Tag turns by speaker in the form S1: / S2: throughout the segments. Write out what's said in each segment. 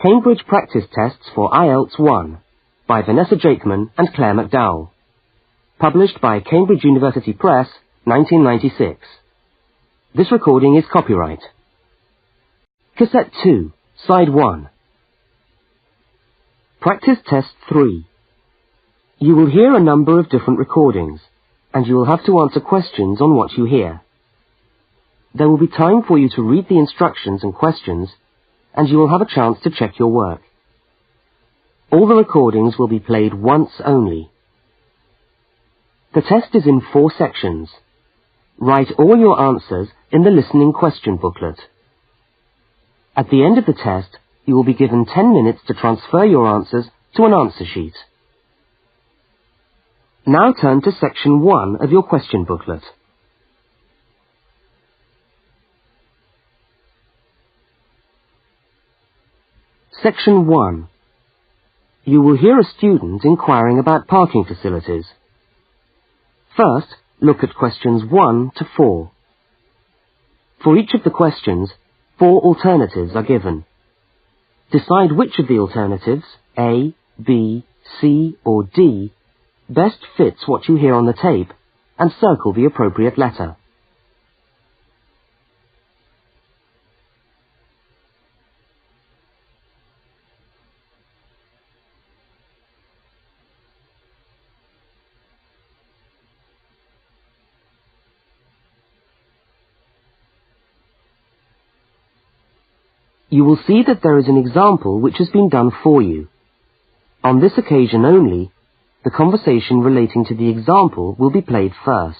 S1: Cambridge Practice Tests for Ielts 1 by Vanessa Jakeman and Claire McDowell. Published by Cambridge University Press, 1996. This recording is copyright. Cassette 2, Side 1. Practice Test 3. You will hear a number of different recordings, and you will have to answer questions on what you hear. There will be time for you to read the instructions and questions, and you will have a chance to check your work. All the recordings will be played once only. The test is in 4 sections. Write all your answers in the listening question booklet. At the end of the test, you will be given 10 minutes to transfer your answers to an answer sheet. Now turn to section 1 of your question booklet. Section 1. You will hear a student inquiring about parking facilities. First, look at questions 1 to 4. For each of the questions, 4 alternatives are given. Decide which of the alternatives, A, B, C or D, best fits what you hear on the tape, and circle the appropriate letter. You will see that there is an example which has been done for you. On this occasion only, the conversation relating to the example will be played first.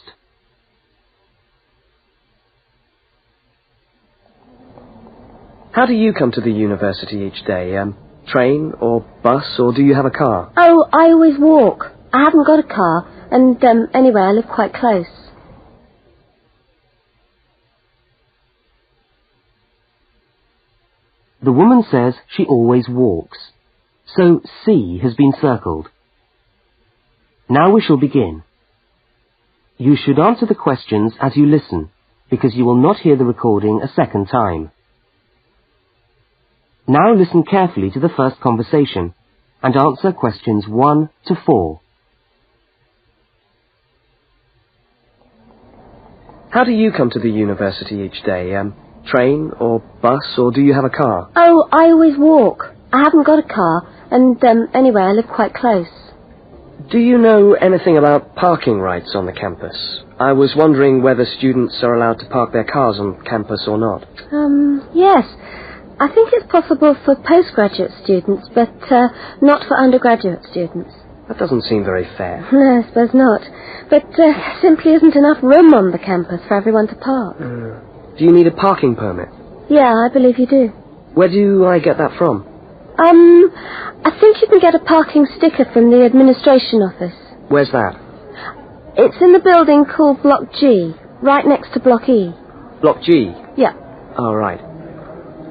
S1: How do you come to the university each day? Train or bus, or do you have a car?
S2: Oh, I always walk. I haven't got a car, and anyway, I live quite close.
S1: The woman says she always walks, so C has been circled. Now we shall begin. You should answer the questions as you listen, because you will not hear the recording a second time. Now listen carefully to the first conversation, and answer questions 1 to 4. How do you come to the university each day? Train or bus, or do you have a car?
S2: Oh, I always walk. I haven't got a car, and anyway, I live quite close.
S1: Do you know anything about parking rights on the campus? I was wondering whether students are allowed to park their cars on campus or not.
S2: Yes. I think it's possible for postgraduate students, but not for undergraduate students.
S1: That doesn't seem very fair.
S2: No, I suppose not. But simply isn't enough room on the campus for everyone to park.
S1: Do you need a parking permit?
S2: Yeah, I believe you do.
S1: Where do I get that from?
S2: I think you can get a parking sticker from the administration office.
S1: Where's that?
S2: It's in the building called Block G, right next to Block E.
S1: Block G?
S2: Yeah.
S1: Oh, right.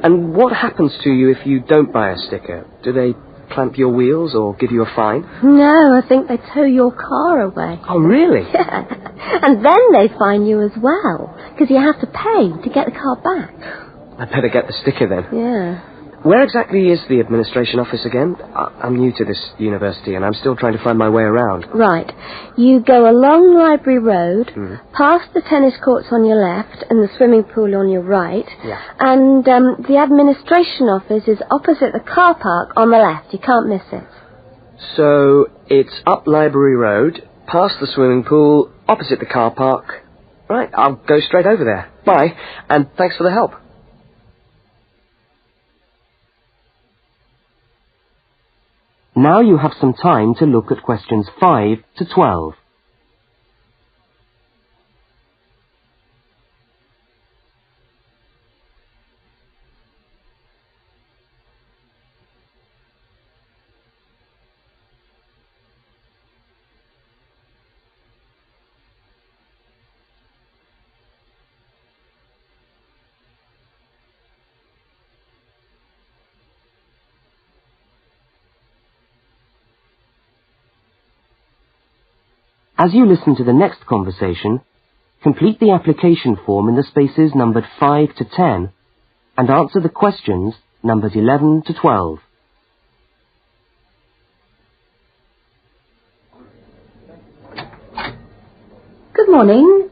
S1: And what happens to you if you don't buy a sticker? Do they clamp your wheels or give you a fine?
S2: No, I think they tow your car away.
S1: Oh, really?
S2: Yeah. And then they fine you as well, because you have to pay to get the car back.
S1: I better get the sticker then.
S2: Yeah.
S1: Where exactly is the administration office again? I'm new to this university and I'm still trying to find my way around.
S2: Right. You go along Library Road, past the tennis courts on your left and the swimming pool on your right.
S1: Yeah.
S2: And the administration office is opposite the car park on the left. You can't miss it.
S1: So it's up Library Road, past the swimming pool, opposite the car park. Right, I'll go straight over there. Bye, and thanks for the help. Now you have some time to look at questions 5 to 12. As you listen to the next conversation, complete the application form in the spaces numbered 5 to 10 and answer the questions numbers 11 to 12.
S2: Good morning.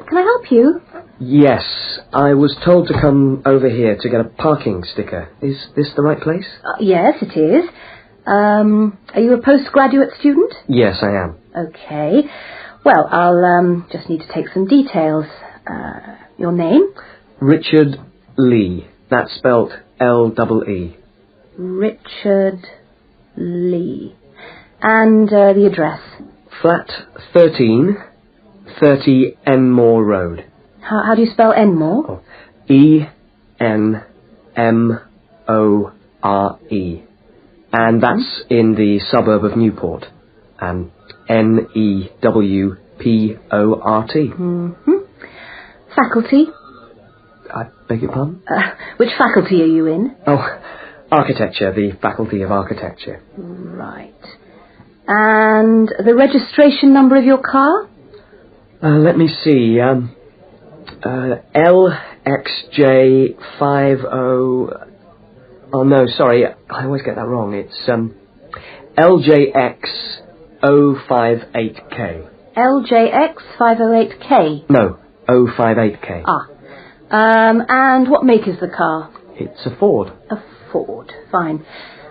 S2: Can I help you?
S3: Yes, I was told to come over here to get a parking sticker. Is this the right place?
S2: Yes, it is. Are you a postgraduate student?
S3: Yes, I am.
S2: Okay. Well, I'll just need to take some details. Your name?
S3: Richard Lee. That's spelt L-E-E.
S2: Richard Lee. And the address?
S3: Flat 13, 30 Enmore Road.
S2: How do you spell Enmore?
S3: Oh, E-N-M-O-R-E. And that's in the suburb of Newport. N-E-W-P-O-R-T.
S2: Mm-hmm. Faculty?
S3: I beg your pardon?
S2: Which faculty are you in?
S3: Oh, architecture, the Faculty of Architecture.
S2: Right. And the registration number of your car?
S3: Let me see. LXJ50... Oh, no, sorry. I always get that wrong. It's LJX058K.
S2: LJX508K?
S3: No, 058K.
S2: And what make is the car?
S3: It's a Ford.
S2: A Ford. Fine.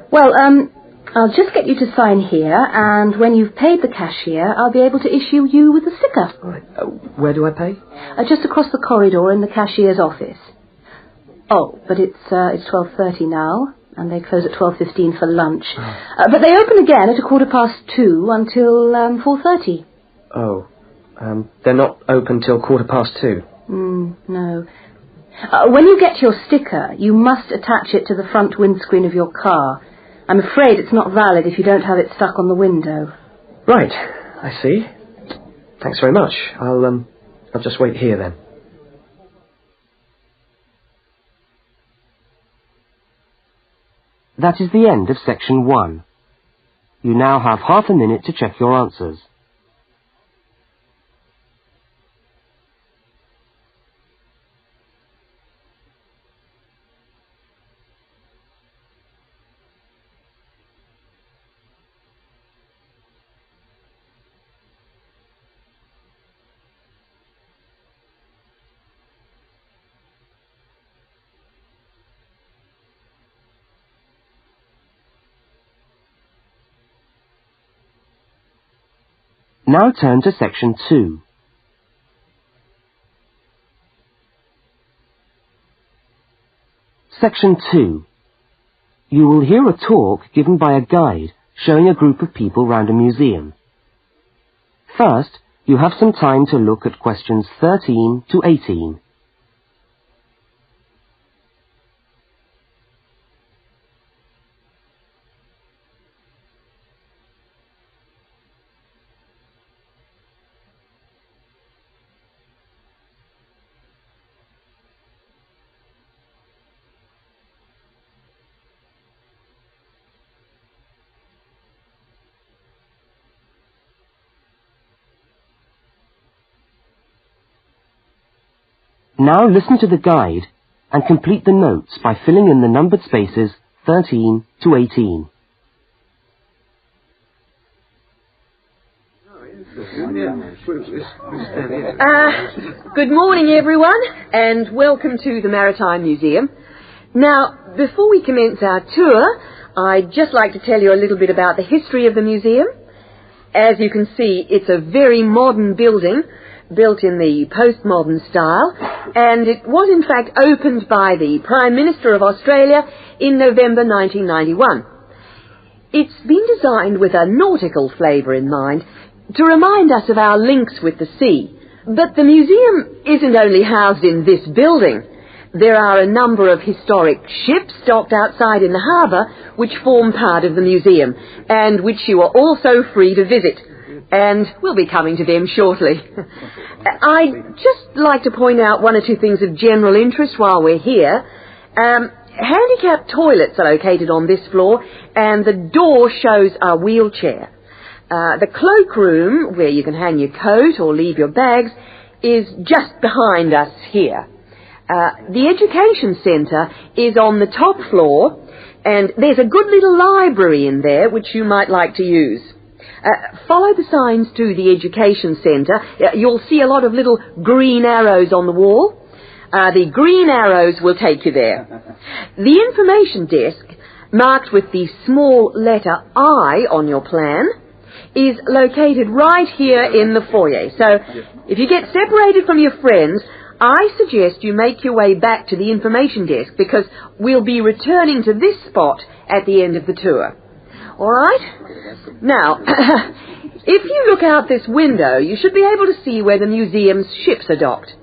S2: Well, I'll just get you to sign here, and when you've paid the cashier, I'll be able to issue you with a sticker.
S3: All right. Where do I pay?
S2: Just across the corridor in the cashier's office. Oh, but it's 12:30 now, and they close at 12:15 for lunch. But they open again at 2:15 until 4:30.
S3: Oh, they're not open till 2:15.
S2: No. When you get your sticker, you must attach it to the front windscreen of your car. I'm afraid it's not valid if you don't have it stuck on the window.
S3: Right, I see. Thanks very much. I'll just wait here then.
S1: That is the end of section 1. You now have half a minute to check your answers. Now turn to section 2. Section 2. You will hear a talk given by a guide showing a group of people round a museum. First, you have some time to look at questions 13 to 18. Now listen to the guide and complete the notes by filling in the numbered spaces 13 to 18.
S4: Good morning, everyone, and welcome to the Maritime Museum. Now, before we commence our tour, I'd just like to tell you a little bit about the history of the museum. As you can see, it's a very modern building, built in the postmodern style, and it was in fact opened by the Prime Minister of Australia in November 1991. It's been designed with a nautical flavour in mind, to remind us of our links with the sea. But the museum isn't only housed in this building. There are a number of historic ships docked outside in the harbour which form part of the museum, and which you are also free to visit. And we'll be coming to them shortly. I'd just like to point out one or two things of general interest while we're here. Handicapped toilets are located on this floor, and the door shows a wheelchair. The cloakroom, where you can hang your coat or leave your bags, is just behind us here. The education centre is on the top floor, and there's a good little library in there which you might like to use. Follow the signs to the education centre. You'll see a lot of little green arrows on the wall. The green arrows will take you there. The information desk, marked with the small letter I on your plan, is located right here in the foyer. So if you get separated from your friends, I suggest you make your way back to the information desk, because we'll be returning to this spot at the end of the tour. All right? Now, if you look out this window, you should be able to see where the museum's ships are docked.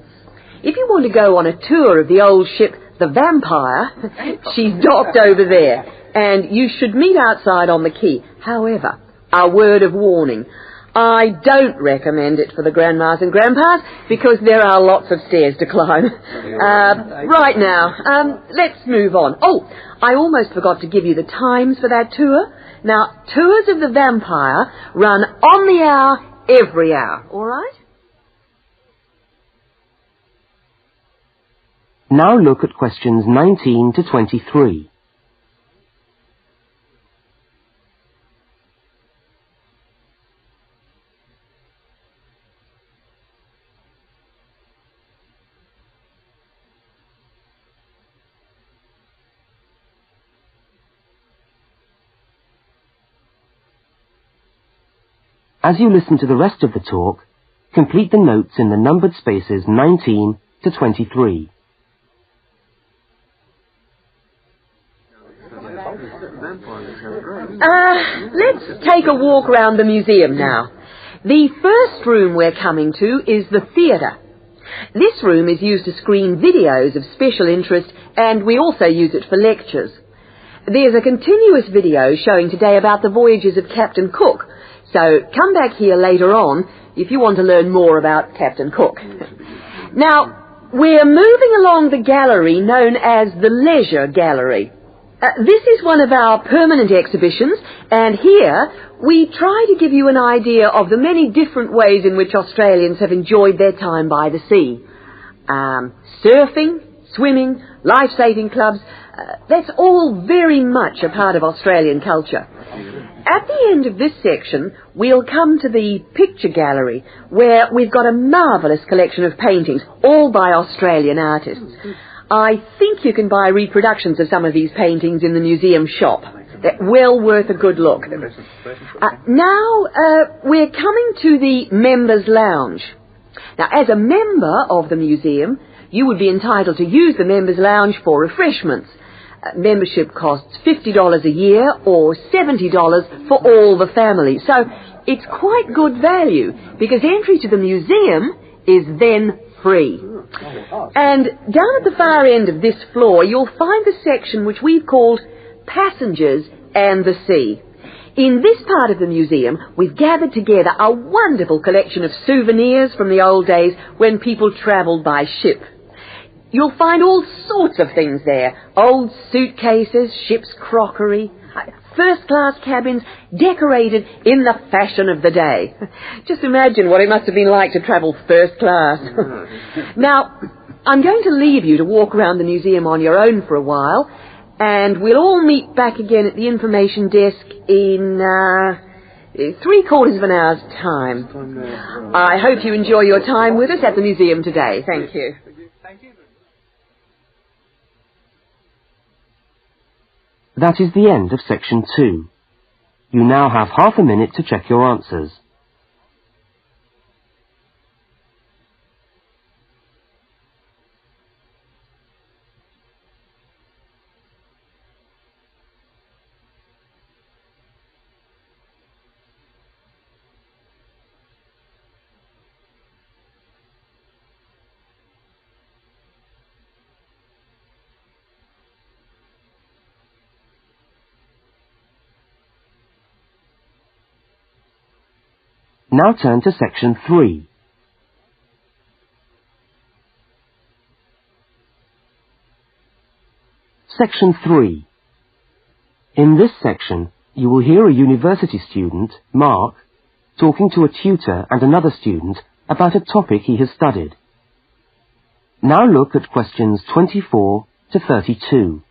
S4: If you want to go on a tour of the old ship, the Vampire, she's docked over there, and you should meet outside on the quay. However, a word of warning. I don't recommend it for the grandmas and grandpas, because there are lots of stairs to climb. Right now, let's move on. Oh, I almost forgot to give you the times for that tour. Now, tours of the Vampire run on the hour, every hour. All right?
S1: Now look at questions 19 to 23. As you listen to the rest of the talk, complete the notes in the numbered spaces 19 to 23.
S4: Let's take a walk around the museum now. The first room we're coming to is the theatre. This room is used to screen videos of special interest, and we also use it for lectures. There's a continuous video showing today about the voyages of Captain Cook, so come back here later on if you want to learn more about Captain Cook. Now, we're moving along the gallery known as the Leisure Gallery. This is one of our permanent exhibitions, and here we try to give you an idea of the many different ways in which Australians have enjoyed their time by the sea. Surfing, swimming, life-saving clubs, that's all very much a part of Australian culture. At the end of this section, we'll come to the picture gallery, where we've got a marvellous collection of paintings, all by Australian artists. I think you can buy reproductions of some of these paintings in the museum shop. They're well worth a good look. Now, we're coming to the Members' Lounge. Now, as a member of the museum, you would be entitled to use the Members' Lounge for refreshments. Membership costs $50 a year or $70 for all the family. So it's quite good value, because entry to the museum is then free. And down at the far end of this floor, you'll find the section which we've called Passengers and the Sea. In this part of the museum, we've gathered together a wonderful collection of souvenirs from the old days when people travelled by ship. You'll find all sorts of things there. Old suitcases, ship's crockery, first-class cabins decorated in the fashion of the day. Just imagine what it must have been like to travel first class. Now, I'm going to leave you to walk around the museum on your own for a while, and we'll all meet back again at the information desk in 3/4 of an hour's time. I hope you enjoy your time with us at the museum today. Thank you.
S1: That is the end of section 2. You now have half a minute to check your answers. Now turn to section 3. Section 3. In this section, you will hear a university student, Mark, talking to a tutor and another student about a topic he has studied. Now look at questions 24 to 32.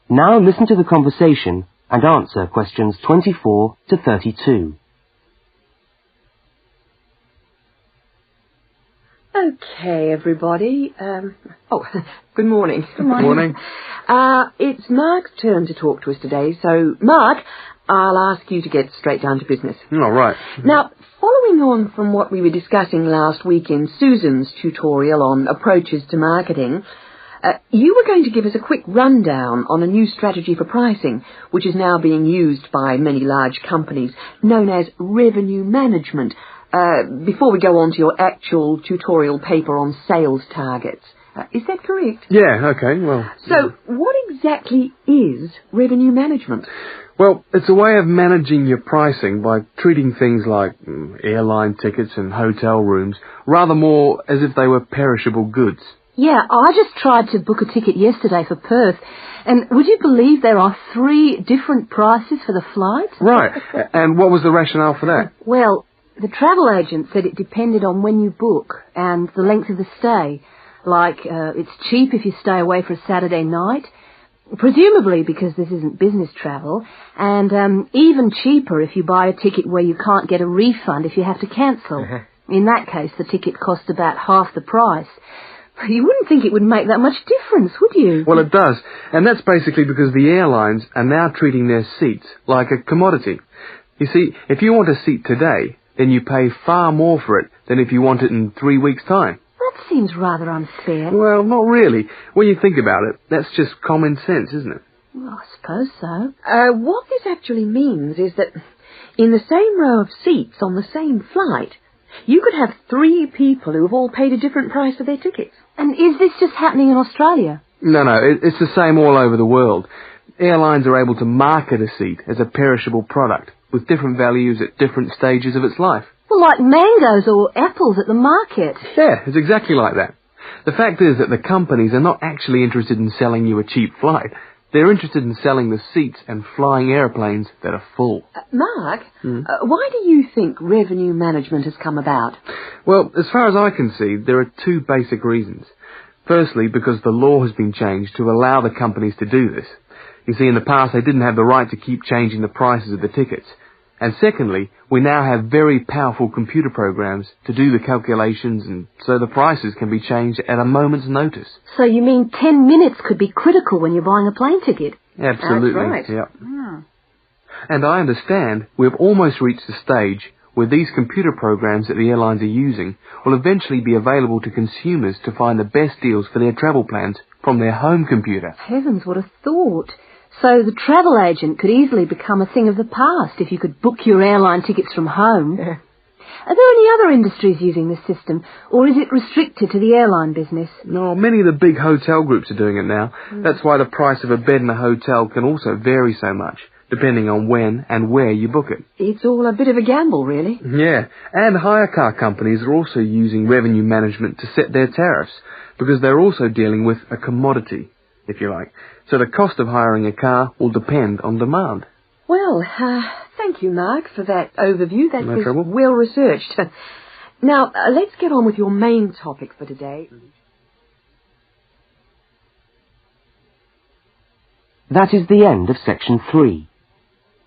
S1: Now listen to the conversation and answer questions 24 to 32.
S4: Okay, everybody. Good morning.
S2: Good morning.
S4: It's Mark's turn to talk to us today, so Mark, I'll ask you to get straight down to business.
S5: All right.
S4: Now, following on from what we were discussing last week in Susan's tutorial on approaches to marketing, you were going to give us a quick rundown on a new strategy for pricing, which is now being used by many large companies, known as revenue management, before we go on to your actual tutorial paper on sales targets. Is that correct?
S5: Yeah, okay, well...
S4: So, what exactly is revenue management?
S5: Well, it's a way of managing your pricing by treating things like airline tickets and hotel rooms rather more as if they were perishable goods.
S2: Yeah, I just tried to book a ticket yesterday for Perth, and would you believe there are 3 different prices for the flight?
S5: Right, and what was the rationale for that?
S2: Well, the travel agent said it depended on when you book and the length of the stay. Like, it's cheap if you stay away for a Saturday night, presumably because this isn't business travel, and even cheaper if you buy a ticket where you can't get a refund if you have to cancel. In that case, the ticket cost about half the price. You wouldn't think it would make that much difference, would you?
S5: Well, it does, and that's basically because the airlines are now treating their seats like a commodity. You see, if you want a seat today, then you pay far more for it than if you want it in 3 weeks' time.
S2: That seems rather unfair.
S5: Well, not really. When you think about it, that's just common sense, isn't it?
S2: Well, I suppose so.
S4: What this actually means is that in the same row of seats on the same flight, you could have 3 people who have all paid a different price for their tickets.
S2: And is this just happening in Australia?
S5: No, it's the same all over the world. Airlines are able to market a seat as a perishable product with different values at different stages of its life.
S2: Well, like mangoes or apples at the market.
S5: Yeah, it's exactly like that. The fact is that the companies are not actually interested in selling you a cheap flight. They're interested in selling the seats and flying airplanes that are full.
S4: Mark, why do you think revenue management has come about?
S5: Well, as far as I can see, there are 2 basic reasons. Firstly, because the law has been changed to allow the companies to do this. You see, in the past, they didn't have the right to keep changing the prices of the tickets. And secondly, we now have very powerful computer programs to do the calculations, and so the prices can be changed at a moment's notice.
S2: So you mean 10 minutes could be critical when you're buying a plane ticket?
S5: Absolutely.
S4: That's right.
S5: Yep. And I understand we've almost reached the stage where these computer programs that the airlines are using will eventually be available to consumers to find the best deals for their travel plans from their home computer.
S2: Heavens, what a thought. So the travel agent could easily become a thing of the past if you could book your airline tickets from home.
S4: Yeah.
S2: Are there any other industries using this system, or is it restricted to the airline business?
S5: No, many of the big hotel groups are doing it now. That's why the price of a bed in a hotel can also vary so much, depending on when and where you book it.
S4: It's all a bit of a gamble, really.
S5: Yeah, and hire car companies are also using revenue management to set their tariffs, because they're also dealing with a commodity, if you like. So the cost of hiring a car will depend on demand.
S4: Well, thank you, Mark, for that overview. That
S5: No
S4: was
S5: trouble.
S4: well researched. Now, let's get on with your main topic for today.
S1: That is the end of section 3.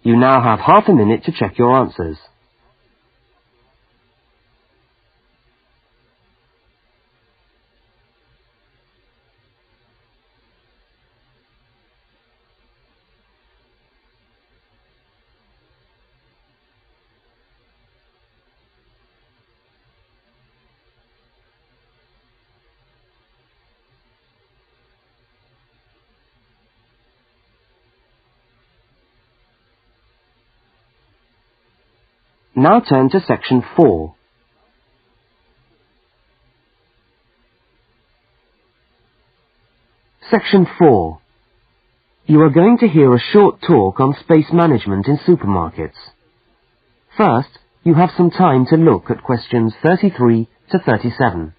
S1: You now have half a minute to check your answers. Now turn to section 4. Section 4. You are going to hear a short talk on space management in supermarkets. First, you have some time to look at questions 33 to 37.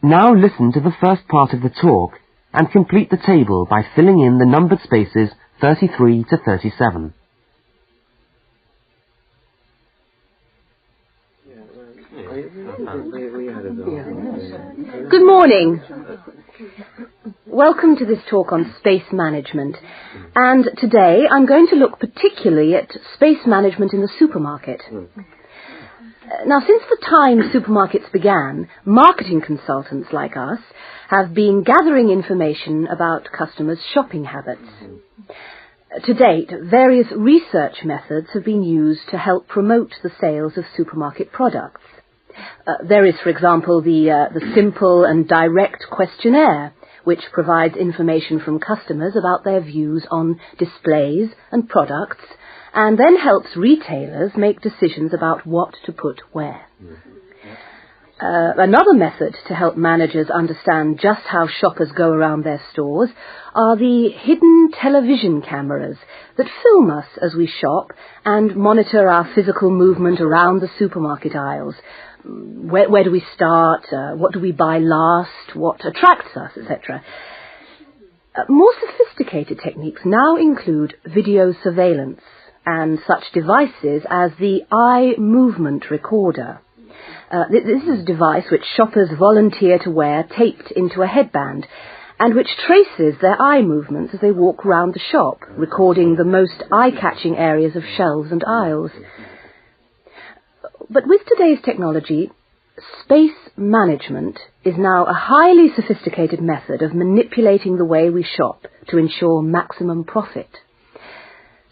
S1: Now listen to the first part of the talk and complete the table by filling in the numbered spaces 33 to 37.
S2: Good morning. Welcome to this talk on space management. And today I'm going to look particularly at space management in the supermarket. Now, since the time supermarkets began, marketing consultants like us have been gathering information about customers' shopping habits. To date, various research methods have been used to help promote the sales of supermarket products. There is, for example, the simple and direct questionnaire, which provides information from customers about their views on displays and products, and then helps retailers make decisions about what to put where. Another method to help managers understand just how shoppers go around their stores are the hidden television cameras that film us as we shop and monitor our physical movement around the supermarket aisles. Where do we start? What do we buy last? What attracts us, etc. More sophisticated techniques now include video surveillance and such devices as the eye movement recorder. This is a device which shoppers volunteer to wear taped into a headband and which traces their eye movements as they walk round the shop, recording the most eye-catching areas of shelves and aisles. But with today's technology, space management is now a highly sophisticated method of manipulating the way we shop to ensure maximum profit.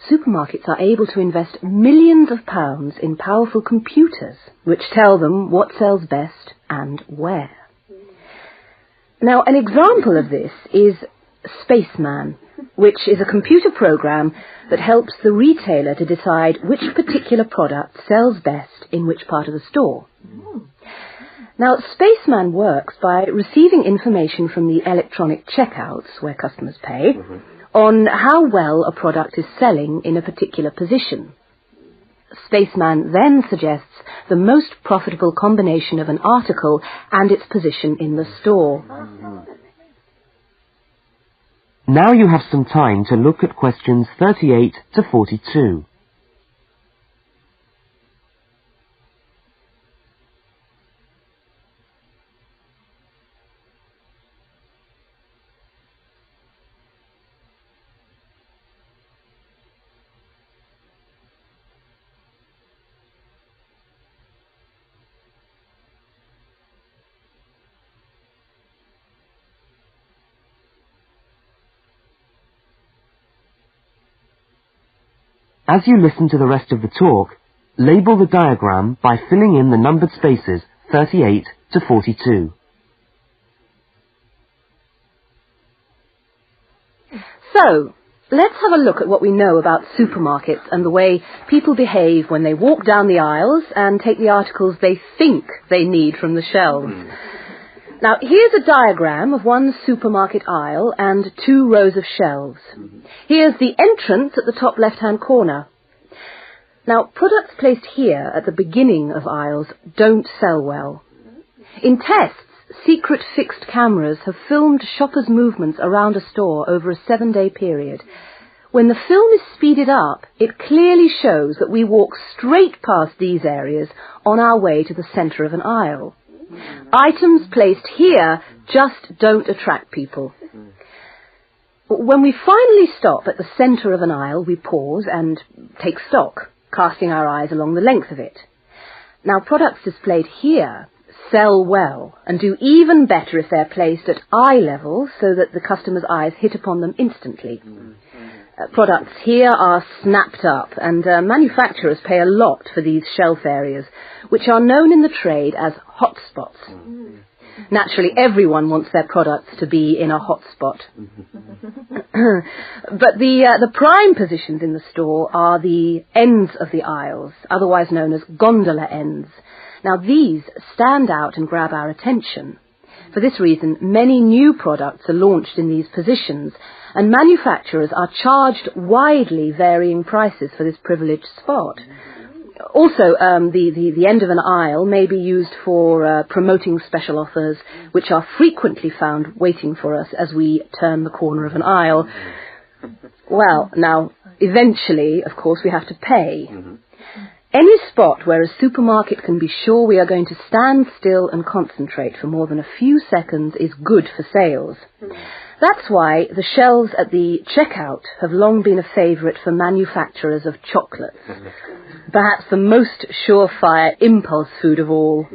S2: Supermarkets are able to invest millions of pounds in powerful computers which tell them what sells best and where. Now, an example of this is Spaceman, which is a computer program that helps the retailer to decide which particular product sells best in which part of the store. Now, Spaceman works by receiving information from the electronic checkouts, where customers pay, on how well a product is selling in a particular position. Spaceman then suggests the most profitable combination of an article and its position in the store.
S1: Now you have some time to look at questions 38 to 42. As you listen to the rest of the talk, label the diagram by filling in the numbered spaces 38 to 42.
S2: So, let's have a look at what we know about supermarkets and the way people behave when they walk down the aisles and take the articles they think they need from the shelves. Now, here's a diagram of one supermarket aisle and 2 rows of shelves. Here's the entrance at the top left-hand corner. Now, products placed here at the beginning of aisles don't sell well. In tests, secret fixed cameras have filmed shoppers' movements around a store over a 7-day period. When the film is speeded up, it clearly shows that we walk straight past these areas on our way to the centre of an aisle. Items placed here just don't attract people. When we finally stop at the centre of an aisle, we pause and take stock, casting our eyes along the length of it. Now, products displayed here sell well and do even better if they're placed at eye level so that the customer's eyes hit upon them instantly. Products here are snapped up, and manufacturers pay a lot for these shelf areas, which are known in the trade as hotspots. Naturally, everyone wants their products to be in a hotspot. But the prime positions in the store are the ends of the aisles, otherwise known as gondola ends. Now, these stand out and grab our attention. For this reason, many new products are launched in these positions, and manufacturers are charged widely varying prices for this privileged spot. Also, the end of an aisle may be used for promoting special offers, which are frequently found waiting for us as we turn the corner of an aisle. Well, now, eventually, of course, we have to pay. Any spot where a supermarket can be sure we are going to stand still and concentrate for more than a few seconds is good for sales. That's why the shelves at the checkout have long been a favourite for manufacturers of chocolates. Perhaps the most surefire impulse food of all.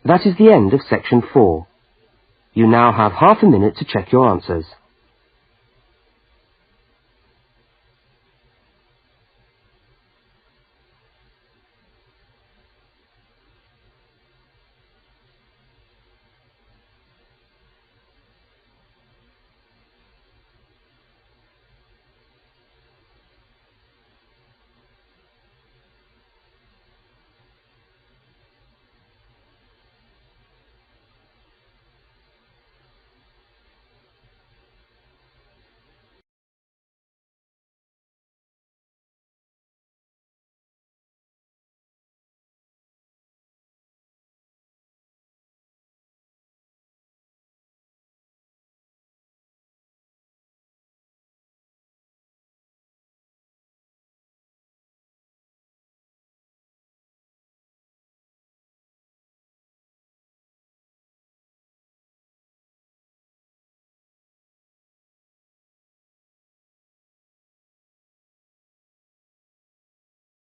S1: That is the end of section 4. You now have half a minute to check your answers.